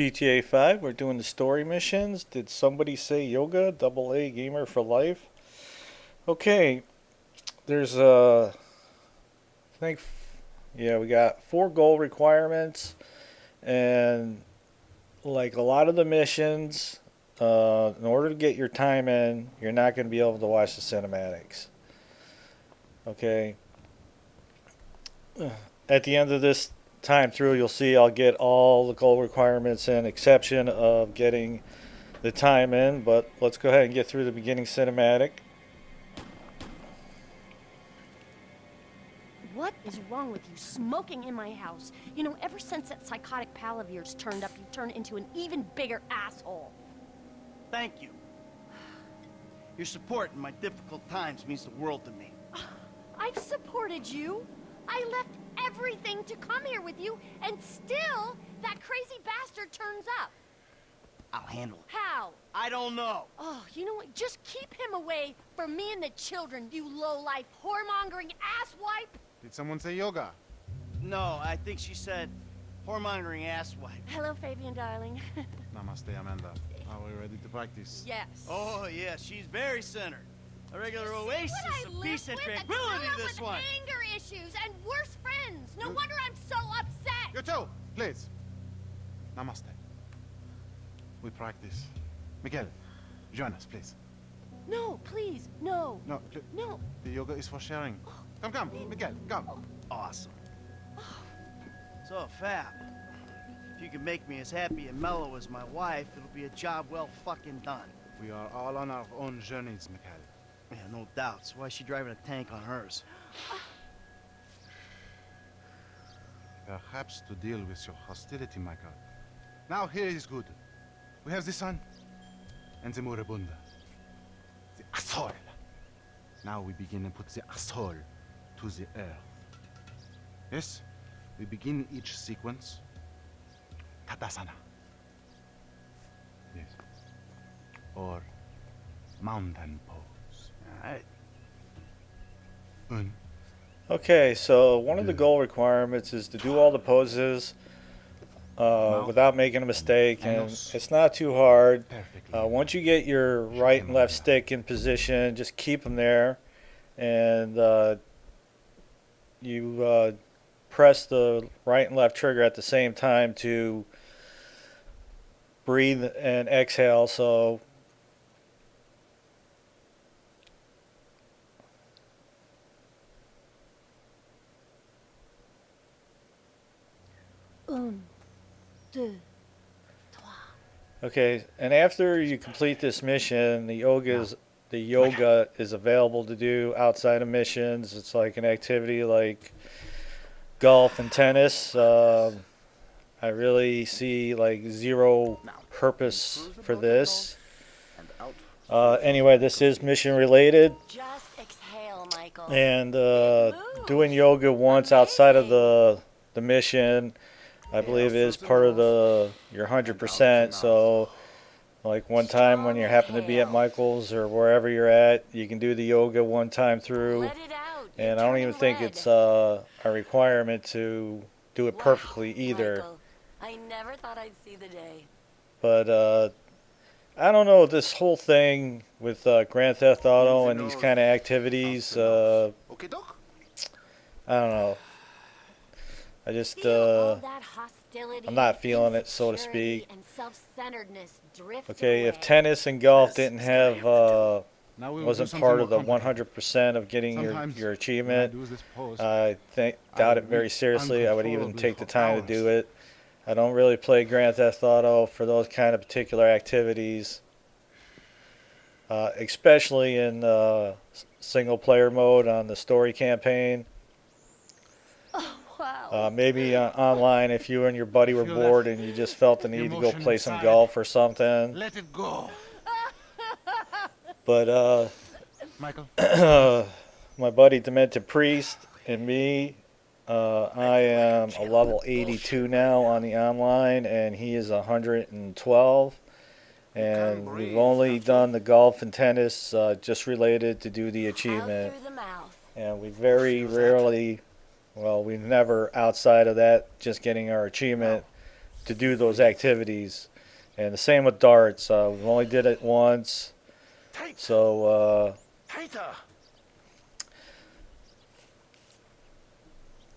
GTA 5, we're doing the story missions. Did somebody say yoga? Double A gamer for life. Okay, there's I think, yeah, we got 4 goal requirements, and like a lot of the missions, in order to get your time in, you're not going to be able to watch the cinematics. Okay. At the end of this time through, you'll see I'll get all the goal requirements in, exception of getting the time in. But let's go ahead and get through the beginning cinematic. What is wrong with you smoking in my house? You know, ever since that psychotic pal of yours turned up, you've turned into an even bigger asshole. Thank you. Your support in my difficult times means the world to me. I've supported you. I left everything to come here with you, and still, that crazy bastard turns up. I'll handle it. How? I don't know. Oh, you know what? Just keep him away from me and the children, you low-life, whoremongering asswipe. Did someone say yoga? No, I think she said whoremongering asswipe. Hello, Fabian, darling. Namaste, Amanda. Are we ready to practice? Yes. Oh, yeah, she's very centered. A regular oasis What I of peace live and with, tranquility, a girl this with one. anger issues and worse friends. No You- wonder I'm so upset. You too, please. Namaste. We practice. Miguel, join us, please. No, please, no. No, No. the yoga is for sharing. Come, Miguel, come. Awesome. So, Fab, if you can make me as happy and mellow as my wife, it'll be a job well fucking done. We are all on our own journeys, Miguel. Yeah, no doubts. Why is she driving a tank on hers? Perhaps to deal with your hostility, Michael. Now here is good. We have the sun and the moribunda. The asshole. Now we begin and put the asshole to the earth. Yes, we begin each sequence. Tadasana. Yes. Or mountain pose. All right. Un. Okay, so one of the goal requirements is to do all the poses without making a mistake, and it's not too hard. Perfectly. Once you get your right and left stick in position, just keep them there, and you press the right and left trigger at the same time to breathe and exhale. So Un, deux, trois. okay, and after you complete this mission, the yoga is available to do outside of missions. It's like an activity like golf and tennis. I really see like zero purpose for this. Anyway, this is mission related, Just exhale, Michael. and doing yoga once outside of the mission, I believe, is part of your 100%. So, like one time when you happen to be at Michael's or wherever you're at, you can do the yoga one time through. Let it out. And I You're don't even turning think red. it's a requirement to do it Wow, perfectly either. Michael, I never thought I'd see the day. But I don't know, this whole thing with Grand Theft Auto and these kind of activities. Okay, doc? I don't know. I just Feel all that hostility, I'm not feeling it, so to insecurity, speak. and self-centeredness drift Okay, if away. tennis and golf didn't have Now we will wasn't do something part more of the complicated. 100% of getting Sometimes your when I achievement, do this pose, I doubt I it very weep seriously. I would even uncontrollably take the for time to do hours. it. I don't really play Grand Theft Auto for those kind of particular activities, especially in single player mode on the story campaign. Wow. Maybe online if you and your buddy were Feel bored that and you just felt the need to go emotion play some inside. golf or something. let it go. But Michael, my buddy Demented Priest and me, I am a level 82 now on the online, and he is 112. And we've only done the golf and tennis just related to do the Out achievement. through the mouth. And we very rarely, well, we never outside of that, just getting our achievement, to do those activities. And the same with darts. We've only did it once. Tight. So, Tighter.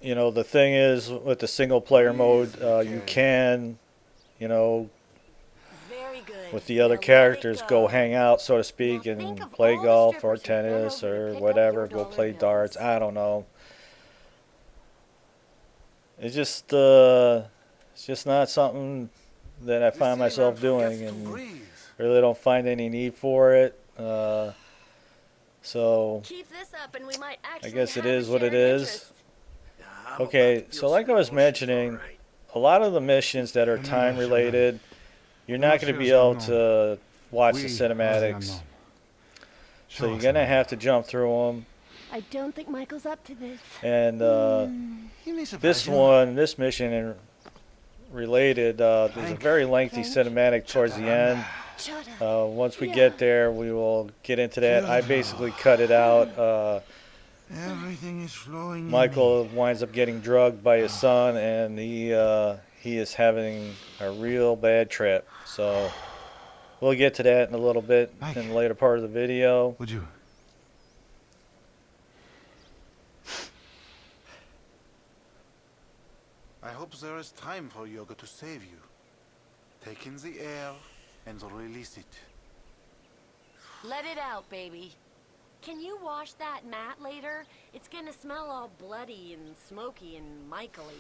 you know, the thing is with the single player mode, you can, you know, Very good. with the other Now let it characters go go. hang out, so to speak, Now and think of play all the golf or strippers who bent tennis over to or pick up whatever, your go dollar play bills. darts. I don't know. It's just not something that I find myself doing, and really don't find any need for it. So Keep this up and we might actually guess it have a is what it shared is. interest. Okay, so like I was mentioning, a lot of the missions that are time related, you're not going to be able to watch the cinematics. So you're going to have to jump through them. I don't think Michael's up to this. And this mission and related, there's a very lengthy cinematic towards the end. Shut up. Once we get there, we will get into that. I basically cut it out. Everything is flowing. Michael winds up getting drugged by his son, and he is having a real bad trip. So we'll get to that in a little bit in the later part of the video. Would you? I hope there is time for Yoga to save you. Take in the air and release it. Let it out, baby. Can you wash that mat later? It's gonna smell all bloody and smoky and Michael-y.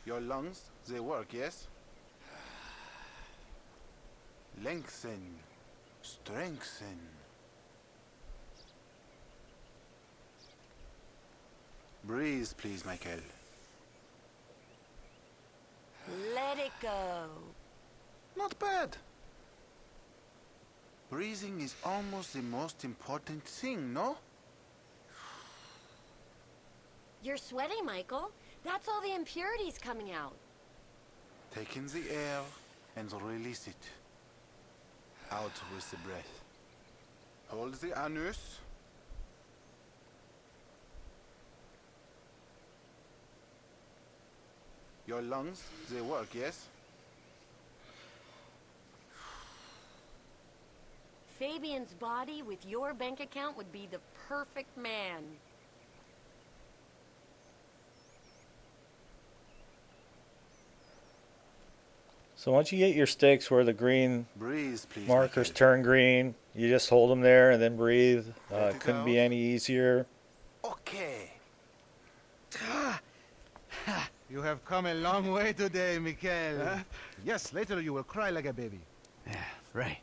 Your lungs, they work, yes? Lengthen. Strengthen. Breathe, please, Michael. Let it go. Not bad. Breathing is almost the most important thing, no? You're sweating, Michael. That's all the impurities coming out. Take in the air and release it. Out with the breath. Hold the anus. Your lungs, they work, yes? Fabian's body with your bank account would be the perfect man. So once you get your sticks where the green Breathe, please. markers Michael. turn green, you just hold them there and then breathe. Let it Couldn't out. be any easier. Okay. You have come a long way today, Mikhail. Yes, later you will cry like a baby. Yeah, right.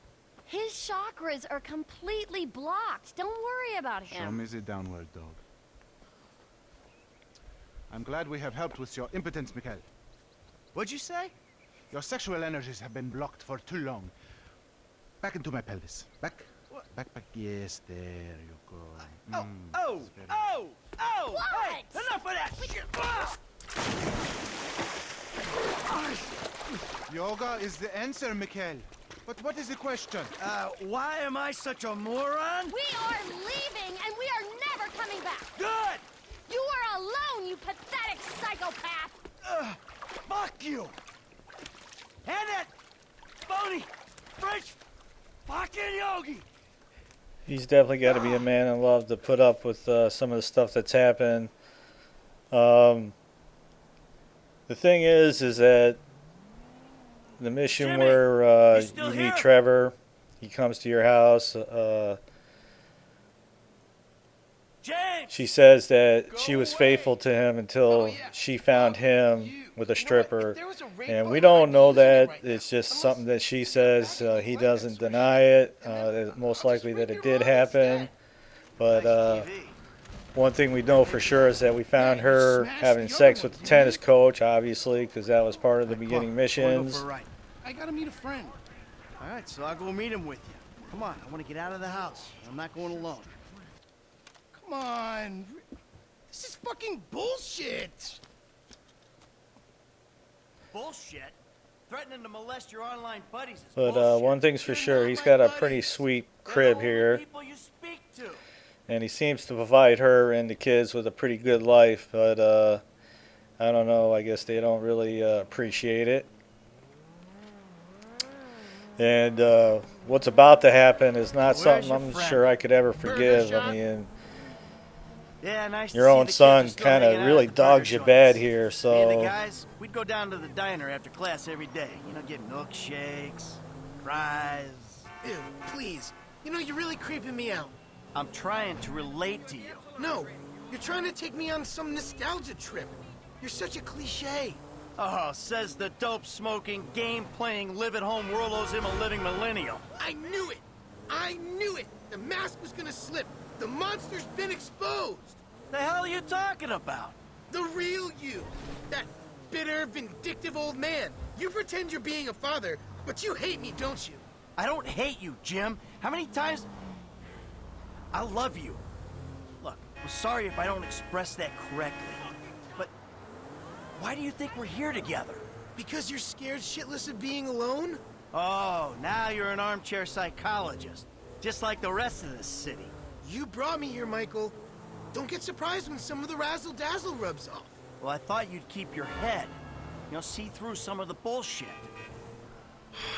His chakras are completely blocked. Don't worry about Show him. me the downward dog. I'm glad we have helped with your impotence, Mikhail. What'd you say? Your sexual energies have been blocked for too long. Back into my pelvis. Back. What? Back, back. Yes, there you go. Oh, oh, that's very oh, oh! What? Hey, enough of that! Yoga is the answer, Mikhail. But what is the question? Why am I such a moron? We are leaving and we are never coming back. Good! You are alone, you pathetic psychopath. Fuck you! And that phony French fucking yogi! He's definitely got to be a man in love to put up with some of the stuff that's happened. The thing is that the mission Jimmy, where you still you here? meet Trevor, he comes to your house. James! She says that she was faithful to him until she found him with a stripper. And we don't know that. It's just something that she says. He doesn't deny it. Most likely that it did happen. But TV. one thing we know for sure is that we found her having sex with the tennis coach, obviously, because that was part of the beginning Wanna go missions. for a ride? I gotta meet a friend. All right, so I'll go meet him with you. Come on, I want to get out of the house. I'm not going alone. Come on. This is fucking bullshit. Bullshit. Threatening to molest your online buddies is But bullshit. one thing's for You're sure, not he's my got a buddies. pretty sweet They're crib only here. people you speak to. And he seems to provide her and the kids with a pretty good life, but I don't know, I guess they don't really appreciate it. And what's about to happen is not So where's something your I'm friend? sure I could ever Burger forgive. shop? I mean, Yeah, nice your to see own the kids son are still kind of hanging out really at the burger dogs you joints. bad here. Me and the So guys, we'd go down to the diner after class every day. You know, get milkshakes, fries. Ew, please. You know, you're really creeping me out. I'm trying to relate to you. No, you're trying to take me on some nostalgia trip. You're such a cliche. Oh, says the dope-smoking, game-playing, live-at-home world him a living millennial. I knew it. I knew it. The mask was gonna slip. The monster's been exposed. The hell are you talking about? The real you. That bitter, vindictive old man. You pretend you're being a father, but you hate me, don't you? I don't hate you, Jim. How many times... I love you. Look, I'm sorry if I don't express that correctly. But why do you think we're here together? Because you're scared shitless of being alone? Oh, now you're an armchair psychologist. Just like the rest of this city. You brought me here, Michael. Don't get surprised when some of the razzle-dazzle rubs off. Well, I thought you'd keep your head. You know, see through some of the bullshit.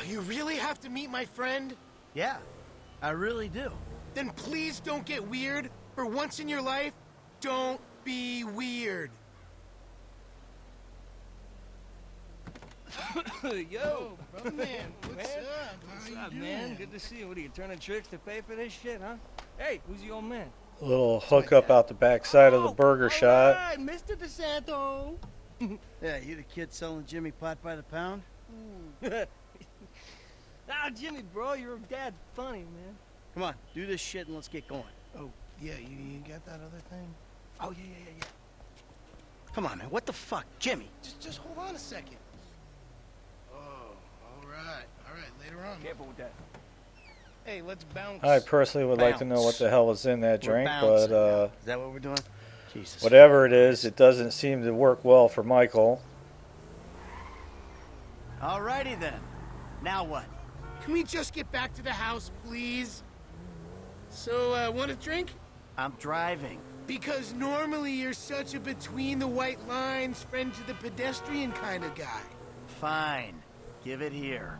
You really have to meet my friend? Yeah, I really do. Then please don't get weird. For once in your life, don't be weird. Yo, Brother man, what's man. up? What's How up, you man? doing? Good to see you. What are you turning tricks to pay for this shit, huh? Hey, who's your old man? a little hookup out the backside of the burger shop. All right, Mr. DeSanto. Yeah, you the kid selling Jimmy pot by the pound? Ah, Jimmy, bro, your dad's funny, man. Come on, do this shit and let's get going. Oh, yeah, you got that other thing? Oh, yeah. Come on, man, what the fuck? Jimmy! Just hold on a second. Oh, all right, later on. Careful with that. Hey, let's bounce. I personally would like to know what the hell is in that We're drink, bouncing but now. Is that what we're doing? Jesus. whatever it is, it doesn't seem to work well for Michael. Alrighty then. Now what? Can we just get back to the house, please? So, want a drink? I'm driving. Because normally you're such a between the white lines, friend to the pedestrian kind of guy. Fine. Give it here.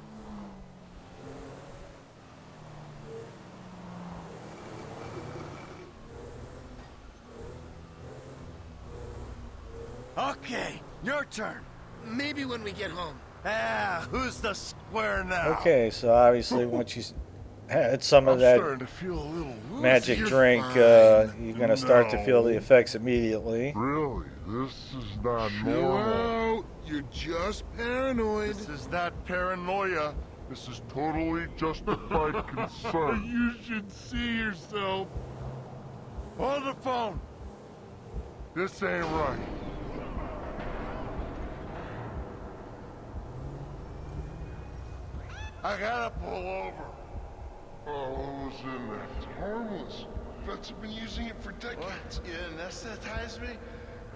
Okay, your turn. Maybe when we get home. Ah, who's the square now? Okay, so obviously once you had some of I'm that starting to feel a little woozy. magic You're drink, fine. you're gonna start to feel the No. effects immediately. Really? This is not Chill normal. out. You're just paranoid. This is not paranoia. This is totally justified concern. You should see yourself. Hold the phone. This ain't right. I gotta pull over. Oh, what was in there? It's harmless. Vets have been using it for decades. You anesthetize me?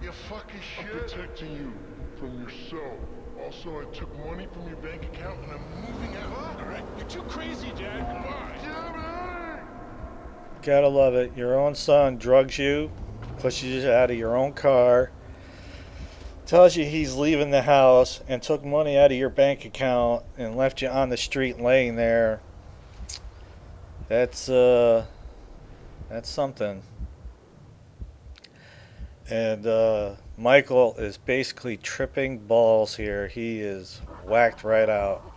You fucking I'm shit. protecting you from yourself. Also, I took money from your bank account and I'm moving out. All right, you're too crazy, Dad. Goodbye. Jimmy! Gotta love it. Your own son drugs you, pushes you out of your own car, tells you he's leaving the house, and took money out of your bank account and left you on the street laying there. That's something. And Michael is basically tripping balls here. He is whacked right out.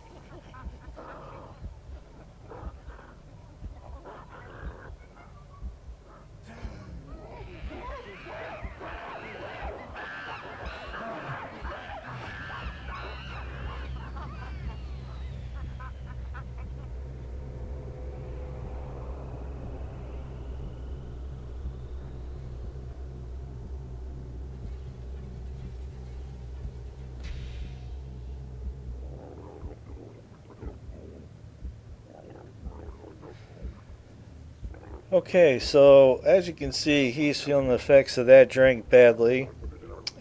Okay, so as you can see, he's feeling the effects of that drink badly.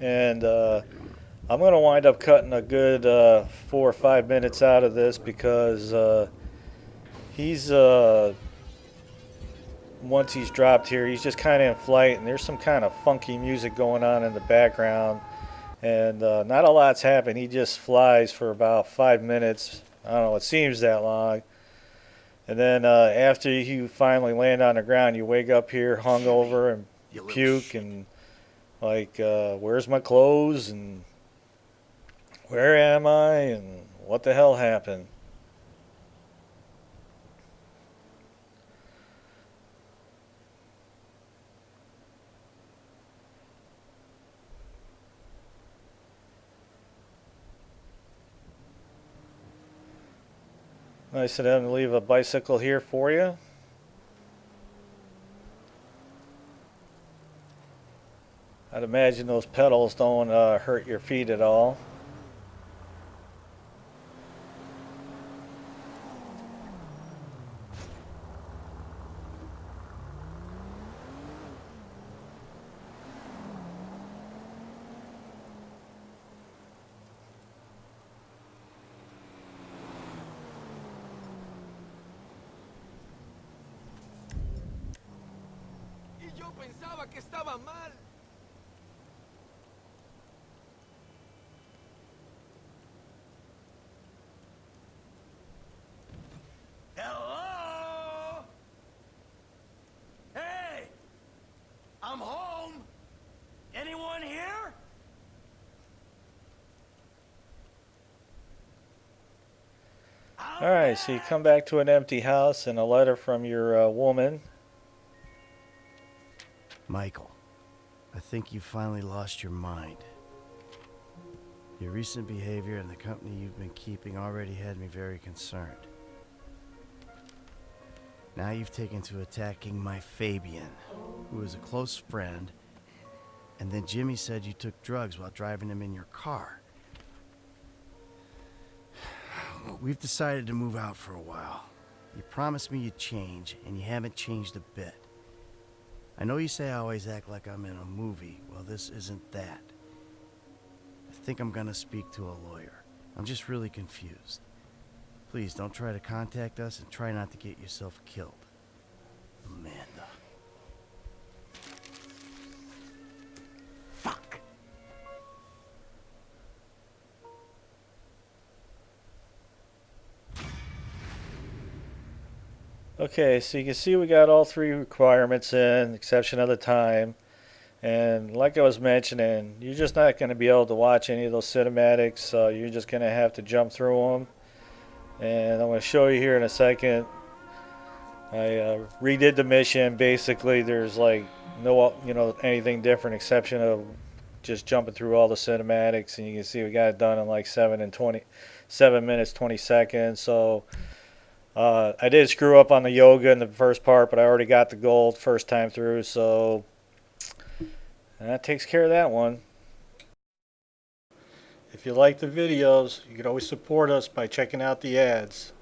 And I'm going to wind up cutting a good 4 or 5 minutes out of this because he's, once he's dropped here, he's just kind of in flight and there's some kind of funky music going on in the background. And not a lot's happened. He just flies for about 5 minutes. I don't know, it seems that long. And then after you finally land on the ground, you wake up here hungover and You little puke shit. and like, where's my clothes and where am I and what the hell happened? Nice of them to leave a bicycle here for you. I'd imagine those pedals don't hurt your feet at all. Y yo pensaba que estaba mal. Hello? Hey! I'm home! Anyone here? Alright, so you come back to an empty house and a letter from your woman. Michael, I think you finally lost your mind. Your recent behavior and the company you've been keeping already had me very concerned. Now you've taken to attacking my Fabian, who is a close friend, and then Jimmy said you took drugs while driving him in your car. We've decided to move out for a while. You promised me you'd change, and you haven't changed a bit. I know you say I always act like I'm in a movie. Well, this isn't that. I think I'm gonna speak to a lawyer. I'm just really confused. Please don't try to contact us and try not to get yourself killed. Amanda. Fuck! Okay, so you can see we got all three requirements in, exception of the time. And like I was mentioning, you're just not going to be able to watch any of those cinematics, so you're just going to have to jump through them. And I'm going to show you here in a second. I redid the mission. Basically, there's like no, anything different exception of just jumping through all the cinematics. And you can see we got it done in like 7 minutes 20 seconds. So I did screw up on the yoga in the first part, but I already got the gold first time through. So that takes care of that one. If you like the videos, you can always support us by checking out the ads.